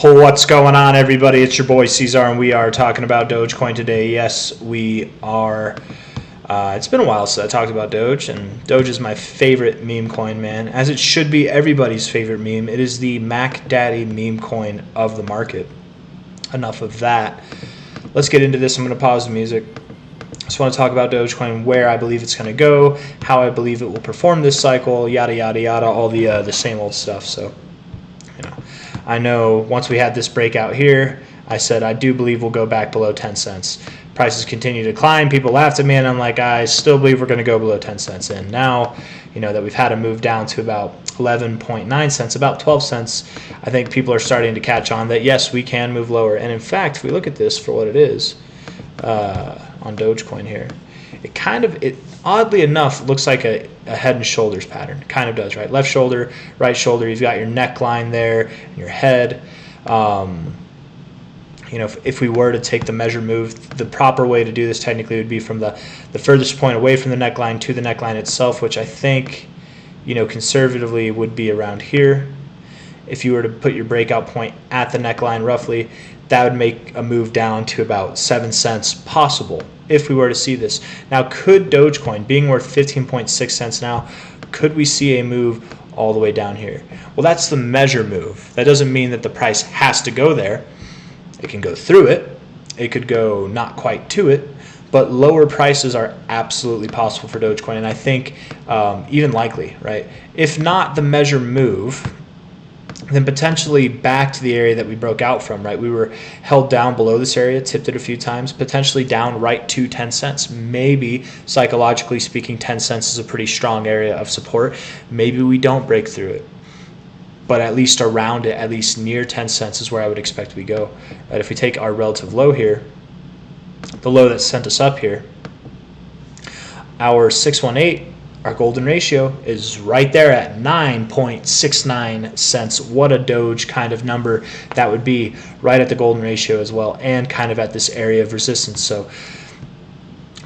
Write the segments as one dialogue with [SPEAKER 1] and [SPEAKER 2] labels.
[SPEAKER 1] What's going on, everybody? It's your boy C-Zar, and we are talking about Dogecoin today. Yes, we are. It's been a while since I talked about Doge, and Doge is my favorite meme coin, man, as it should be everybody's favorite meme. It is the Mac Daddy meme coin of the market. Enough of that. Let's get into this. I'm going to pause the music. I just want to talk about Dogecoin, where I believe it's going to go, how I believe it will perform this cycle, yada, yada, yada, all the same old stuff. So, I know once we had this breakout here, I said I do believe we'll go back below 10 cents. Prices continue to climb. People laughed at me, and I'm like, I still believe we're going to go below 10 cents. And now, that we've had a move down to about 11.9 cents, about 12 cents, I think people are starting to catch on that, yes, we can move lower. And in fact, if we look at this for what it is on Dogecoin here, it oddly enough looks like a head and shoulders pattern. It kind of does, right? Left shoulder, right shoulder. You've got your neckline there, and your head. If we were to take the measure move, the proper way to do this technically would be from the furthest point away from the neckline to the neckline itself, which I think, conservatively would be around here. If you were to put your breakout point at the neckline roughly, that would make a move down to about 7 cents possible if we were to see this. Now, could Dogecoin, being worth 15.6 cents now, could we see a move all the way down here? Well, that's the measure move. That doesn't mean that the price has to go there. It can go through it. It could go not quite to it. But lower prices are absolutely possible for Dogecoin, and I think even likely, right? If not the measure move, then potentially back to the area that we broke out from, right? We were held down below this area, tipped it a few times, potentially down right to 10 cents. Maybe, psychologically speaking, 10 cents is a pretty strong area of support. Maybe we don't break through it, but at least around it, at least near 10 cents is where I would expect we go. Right? If we take our relative low here, the low that sent us up here, our 618, our golden ratio, is right there at 9.69 cents. What a Doge kind of number that would be, right at the golden ratio as well, and kind of at this area of resistance. So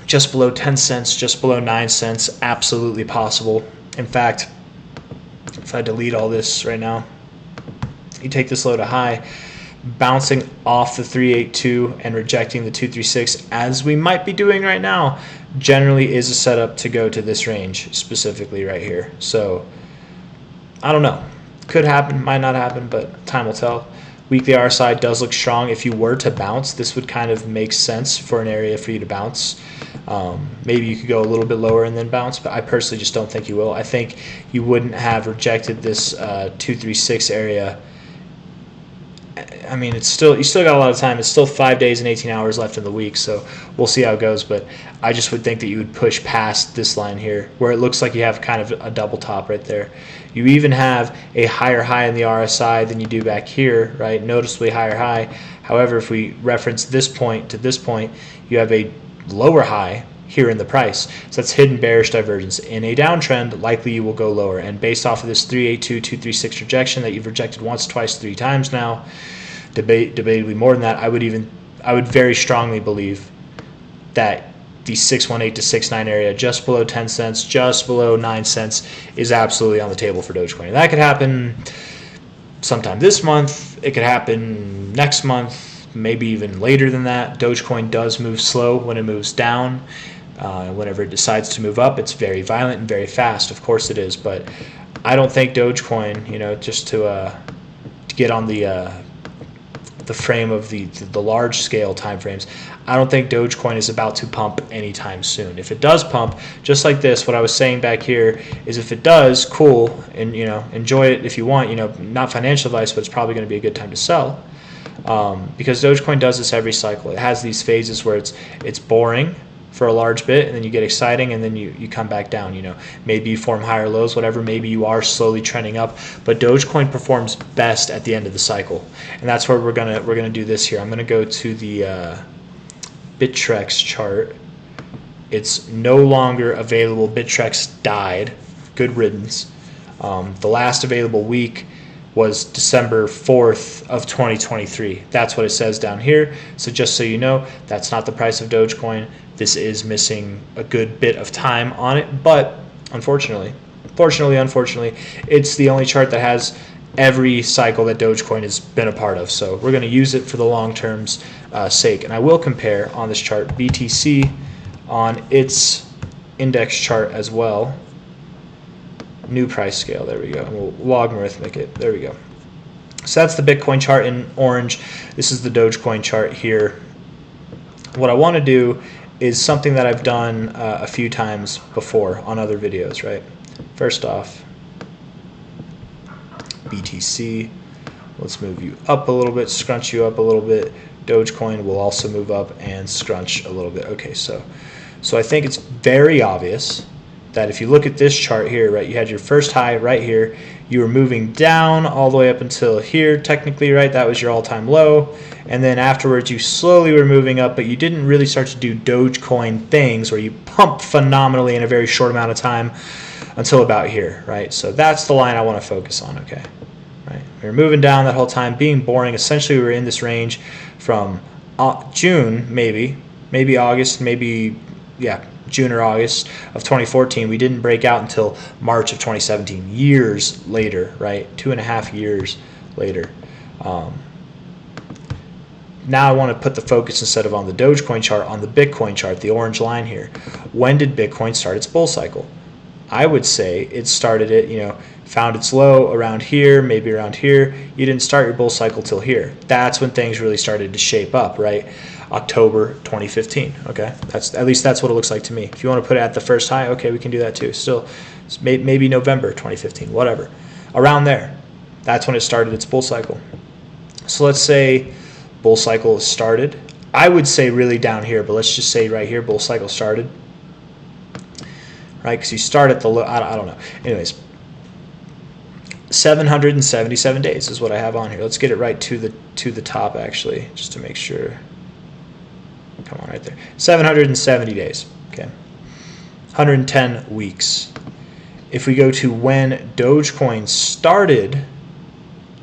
[SPEAKER 1] just below 10 cents, just below 9 cents, absolutely possible. In fact, if I delete all this right now, you take this low to high, bouncing off the 382 and rejecting the 236, as we might be doing right now, generally is a setup to go to this range, specifically right here. So I don't know. Could happen, might not happen, but time will tell. Weekly RSI does look strong. If you were to bounce, this would kind of make sense for an area for you to bounce. Maybe you could go a little bit lower and then bounce, but I personally just don't think you will. I think you wouldn't have rejected this 236 area. I mean, you still got a lot of time. It's still 5 days and 18 hours left in the week, so we'll see how it goes. But I just would think that you would push past this line here, where it looks like you have kind of a double top right there. You even have a higher high in the RSI than you do back here, right? Noticeably higher high. However, if we reference this point to this point, you have a lower high here in the price. So that's hidden bearish divergence. In a downtrend, likely you will go lower. And based off of this 382, 236 rejection that you've rejected once, twice, 3 times now, debatably more than that, I would very strongly believe that the 618 to 69 area, just below 10 cents, just below 9 cents, is absolutely on the table for Dogecoin. And that could happen sometime this month. It could happen next month, maybe even later than that. Dogecoin does move slow when it moves down. Whenever it decides to move up, it's very violent and very fast. Of course it is, but I don't think Dogecoin, just to get on the frame of the large scale time frames, I don't think Dogecoin is about to pump anytime soon. If it does pump, just like this, what I was saying back here is, if it does, cool, and enjoy it if you want. Not financial advice, but it's probably going to be a good time to sell, because Dogecoin does this every cycle. It has these phases where it's boring for a large bit, and then you get exciting, and then you come back down. Maybe you form higher lows, whatever. Maybe you are slowly trending up, but Dogecoin performs best at the end of the cycle, and that's where we're gonna do this here. I'm gonna go to the Bittrex chart. It's no longer available. Bittrex died. Good riddance. The last available week was December 4th of 2023. That's what it says down here. So just so you know, that's not the price of Dogecoin. This is missing a good bit of time on it, but unfortunately, it's the only chart that has every cycle that Dogecoin has been a part of. So we're going to use it for the long term's sake. And I will compare on this chart BTC on its index chart as well. New price scale, there we go. And we'll logarithmic it, there we go. So that's the Bitcoin chart in orange. This is the Dogecoin chart here. What I want to do is something that I've done a few times before on other videos, right? First off, BTC, let's move you up a little bit, scrunch you up a little bit. Dogecoin will also move up and scrunch a little bit. Okay, so I think it's very obvious that if you look at this chart here, right, you had your first high right here, you were moving down all the way up until here, technically, right? That was your all-time low. And then afterwards, you slowly were moving up, but you didn't really start to do Dogecoin things where you pumped phenomenally in a very short amount of time until about here, right? So that's the line I want to focus on, okay? Right? We were moving down that whole time, being boring. Essentially, we were in this range from June, maybe August, June or August of 2014. We didn't break out until March of 2017, years later, right? 2.5 years later. Now I want to put the focus, instead of on the Dogecoin chart, on the Bitcoin chart, the orange line here. When did Bitcoin start its bull cycle? I would say it started it, found its low around here, maybe around here. You didn't start your bull cycle till here. That's when things really started to shape up, right? October 2015, okay? At least that's what it looks like to me. If you want to put it at the first high, okay, we can do that too. Still, maybe November 2015, whatever. Around there, that's when it started its bull cycle. So let's say bull cycle started. I would say really down here, but let's just say right here, bull cycle started. Right, because you start at the low, I don't know. Anyways, 777 days is what I have on here. Let's get it right to the top, actually, just to make sure. Come on, right there. 770 days, okay. 110 weeks. If we go to when Dogecoin started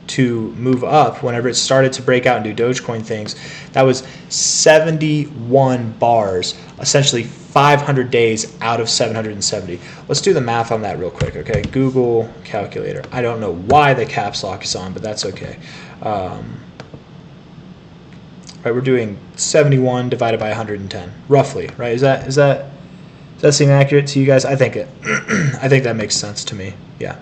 [SPEAKER 1] to move up, whenever it started to break out and do Dogecoin things, that was 71 bars, essentially 500 days out of 770. Let's do the math on that real quick, okay? Google calculator. I don't know why the caps lock is on, but that's okay. Right, we're doing 71 divided by 110, roughly, right? Does that seem accurate to you guys? I think I think that makes sense to me. Yeah.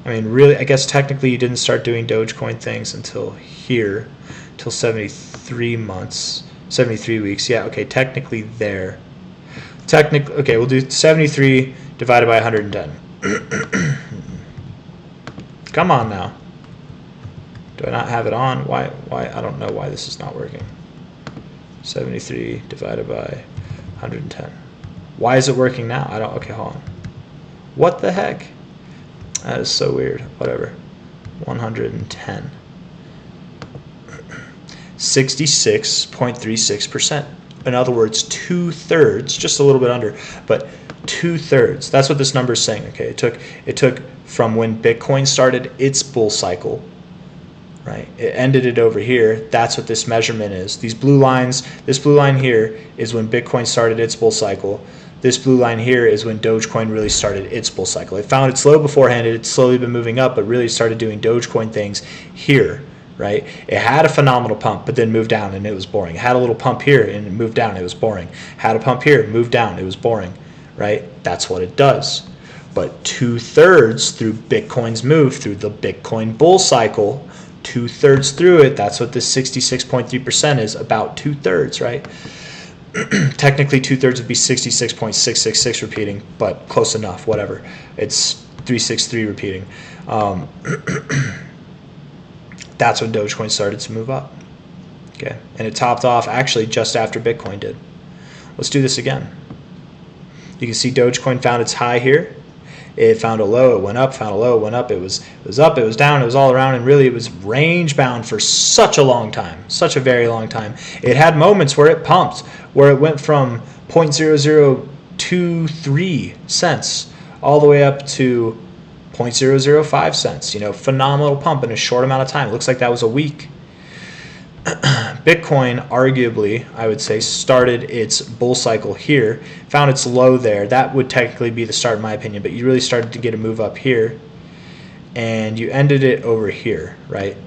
[SPEAKER 1] I mean, really, I guess technically you didn't start doing Dogecoin things until here, till 73 months, 73 weeks. Yeah, okay, technically there. Okay, we'll do 73 divided by 110. Come on now. Do I not have it on? Why? I don't know why this is not working. 73 divided by 110. Why is it working now? Okay, hold on. What the heck? That is so weird. Whatever. 110. 66.36%. In other words, 2/3, just a little bit under, but 2/3. That's what this number is saying. Okay, it took from when Bitcoin started its bull cycle, right? It ended it over here. That's what this measurement is. These blue lines, this blue line here is when Bitcoin started its bull cycle. This blue line here is when Dogecoin really started its bull cycle. It found its low beforehand. It had slowly been moving up, but really started doing Dogecoin things here, right? It had a phenomenal pump, but then moved down and it was boring. It had a little pump here and it moved down. It was boring. Had a pump here, moved down. It was boring, right? That's what it does. But 2/3 through Bitcoin's move, through the Bitcoin bull cycle, 2/3 through it, that's what this 66.3% is, about 2/3, right? Technically 2/3 would be 66.666 repeating, but close enough, whatever. It's 363 repeating. That's when Dogecoin started to move up. Okay, and it topped off actually just after Bitcoin did. Let's do this again. You can see Dogecoin found its high here. It found a low, it went up, found a low, it went up, it was up, it was down, it was all around, and really it was range bound for such a long time, such a very long time. It had moments where it pumped, where it went from 0.0023 cents all the way up to 0.005 cents. Phenomenal pump in a short amount of time. It looks like that was a week. Bitcoin, arguably, I would say, started its bull cycle here, found its low there. That would technically be the start, in my opinion, but you really started to get a move up here. and you ended it over here, right?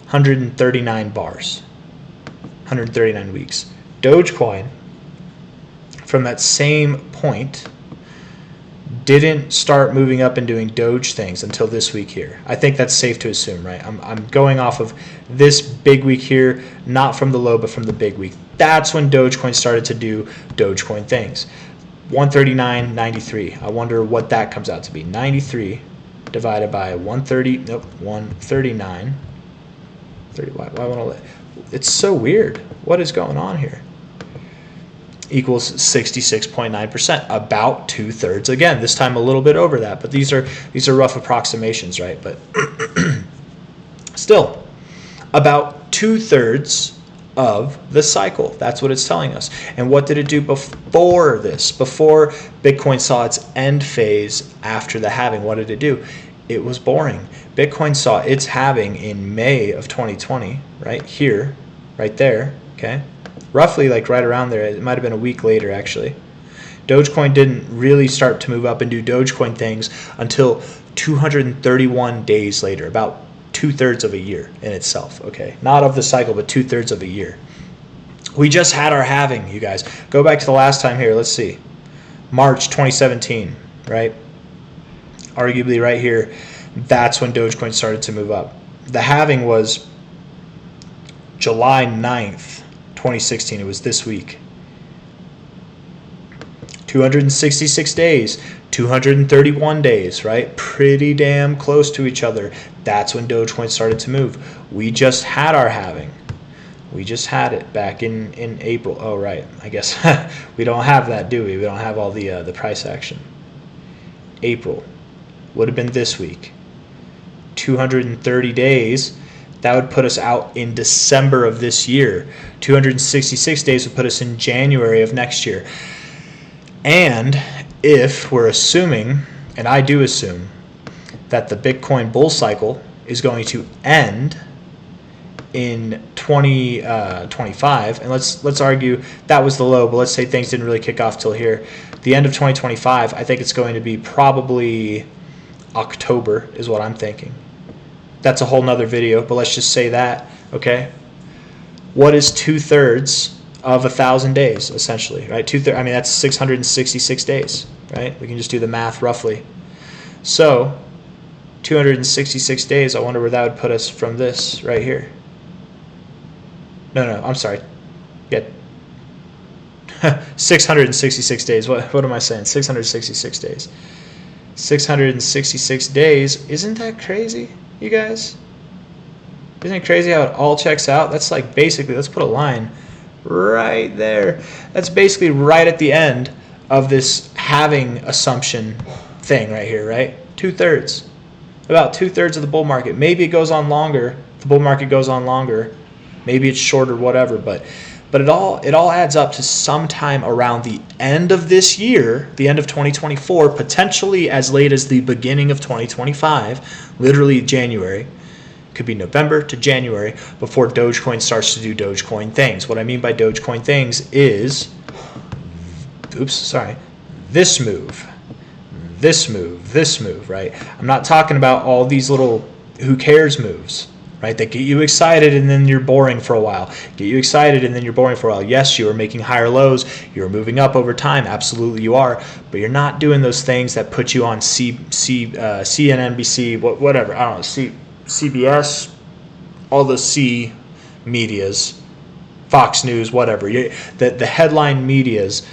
[SPEAKER 1] 139 bars, 139 weeks. Dogecoin, from that same point, didn't start moving up and doing Doge things until this week here. I think that's safe to assume, right? I'm going off of this big week here, not from the low, but from the big week. That's when Dogecoin started to do Dogecoin things. 139.93. I wonder what that comes out to be. 93 divided by 139. 30. Why won't I let? It's so weird. What is going on here? Equals 66.9%, about 2/3. Again, this time a little bit over that, but these are rough approximations, right? But still, about 2/3 of the cycle. That's what it's telling us. And what did it do before this? Before Bitcoin saw its end phase after the halving, what did it do? It was boring. Bitcoin saw its halving in May of 2020, right here, right there, okay? Roughly like right around there. It might have been a week later, actually. Dogecoin didn't really start to move up and do Dogecoin things until 231 days later, about 2/3 of a year in itself, okay? Not of the cycle, but 2/3 of a year. We just had our halving, you guys. Go back to the last time here. Let's see. March 2017, right? Arguably right here, that's when Dogecoin started to move up. The halving was July 9th, 2016. It was this week. 266 days, 231 days, right? Pretty damn close to each other. That's when Dogecoin started to move. We just had our halving. We just had it back in April. Oh, right. I guess we don't have that, do we? We don't have all the price action. April would have been this week. 230 days. That would put us out in December of this year. 266 days would put us in January of next year. And if we're assuming, and I do assume, that the Bitcoin bull cycle is going to end in 2025, and let's argue that was the low, but let's say things didn't really kick off till here. The end of 2025, I think it's going to be probably October is what I'm thinking. That's a whole nother video, but let's just say that, okay? What is 2/3 of 1,000 days, essentially, right? I mean, that's 666 days, right? We can just do the math roughly. So 266 days, I wonder where that would put us from this right here. No, I'm sorry. Yeah. 666 days. What am I saying? 666 days. 666 days. Isn't that crazy, you guys? Isn't it crazy how it all checks out? That's like basically, let's put a line right there. That's basically right at the end of this halving assumption thing right here, right? 2/3. About 2/3 of the bull market. Maybe it goes on longer. The bull market goes on longer. Maybe it's shorter, whatever. But it all adds up to sometime around the end of this year, the end of 2024, potentially as late as the beginning of 2025, literally January. Could be November to January before Dogecoin starts to do Dogecoin things. What I mean by Dogecoin things is, this move, right? I'm not talking about all these little who cares moves, right? That get you excited and then you're boring for a while. Get you excited and then you're boring for a while. Yes, you are making higher lows. You're moving up over time. Absolutely you are. But you're not doing those things that put you on CNBC, whatever. I don't know, CBS, all the C medias, Fox News, whatever. The headline medias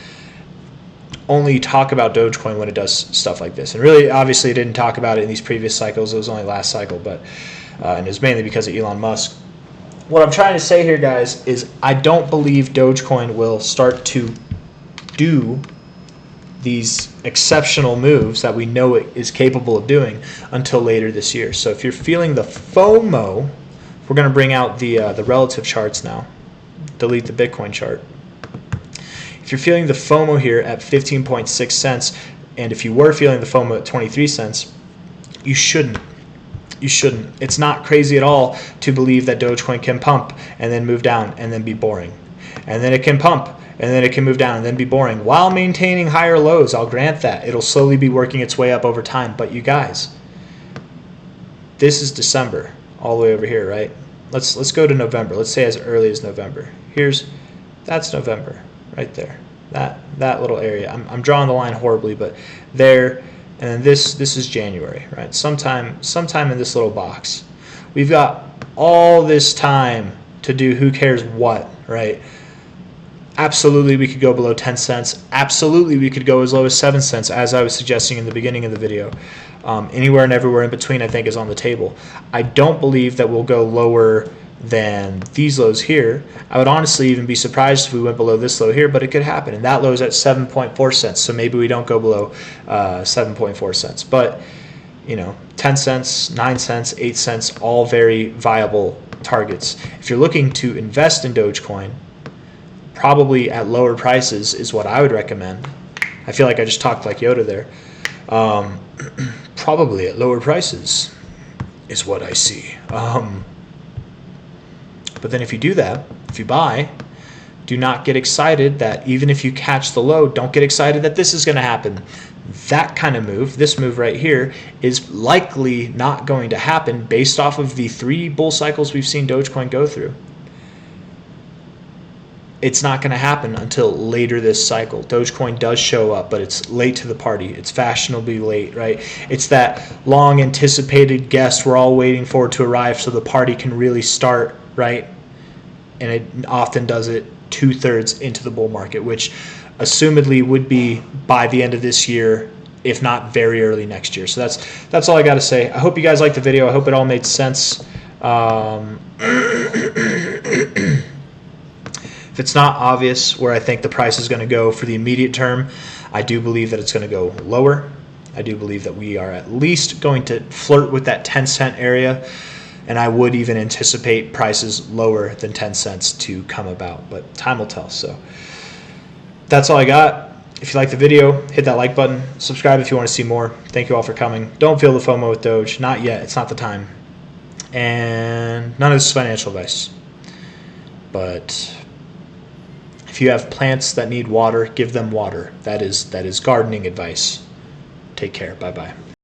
[SPEAKER 1] only talk about Dogecoin when it does stuff like this. And really, obviously, it didn't talk about it in these previous cycles. It was only last cycle, but and it was mainly because of Elon Musk. What I'm trying to say here, guys, is I don't believe Dogecoin will start to do these exceptional moves that we know it is capable of doing until later this year. So if you're feeling the FOMO, we're going to bring out the relative charts now. Delete the Bitcoin chart. If you're feeling the FOMO here at 15.6 cents, and if you were feeling the FOMO at 23 cents, you shouldn't. You shouldn't. It's not crazy at all to believe that Dogecoin can pump and then move down and then be boring. And then it can pump and then it can move down and then be boring while maintaining higher lows. I'll grant that. It'll slowly be working its way up over time. But you guys, this is December all the way over here, right? Let's go to November. Let's say as early as November. That's November right there. That little area. I'm drawing the line horribly, but there, and then this is January, right? Sometime in this little box. We've got all this time to do who cares what, right? Absolutely, we could go below 10 cents. Absolutely, we could go as low as 7 cents, as I was suggesting in the beginning of the video. Anywhere and everywhere in between, I think, is on the table. I don't believe that we'll go lower than these lows here. I would honestly even be surprised if we went below this low here, but it could happen. And that low is at 7.4 cents, so maybe we don't go below 7.4 cents. But, 10 cents, 9 cents, 8 cents, all very viable targets. If you're looking to invest in Dogecoin, probably at lower prices is what I would recommend. I feel like I just talked like Yoda there. Probably at lower prices is what I see. But then if you do that, if you buy, do not get excited that even if you catch the low, don't get excited that this is going to happen. That kind of move, this move right here, is likely not going to happen based off of the 3 bull cycles we've seen Dogecoin go through. It's not going to happen until later this cycle. Dogecoin does show up, but it's late to the party. It's fashionably late, right? It's that long anticipated guest we're all waiting for to arrive so the party can really start, right? And it often does it 2/3 into the bull market, which assumedly would be by the end of this year, if not very early next year. So that's all I got to say. I hope you guys liked the video. I hope it all made sense. If it's not obvious where I think the price is going to go for the immediate term, I do believe that it's going to go lower. I do believe that we are at least going to flirt with that 10-cent area, and I would even anticipate prices lower than 10 cents to come about, but time will tell. So that's all I got. If you like the video, hit that like button. Subscribe if you want to see more. Thank you all for coming. Don't feel the FOMO with Doge. Not yet. It's not the time. And none of this is financial advice. But if you have plants that need water, give them water. That is gardening advice. Take care. Bye-bye.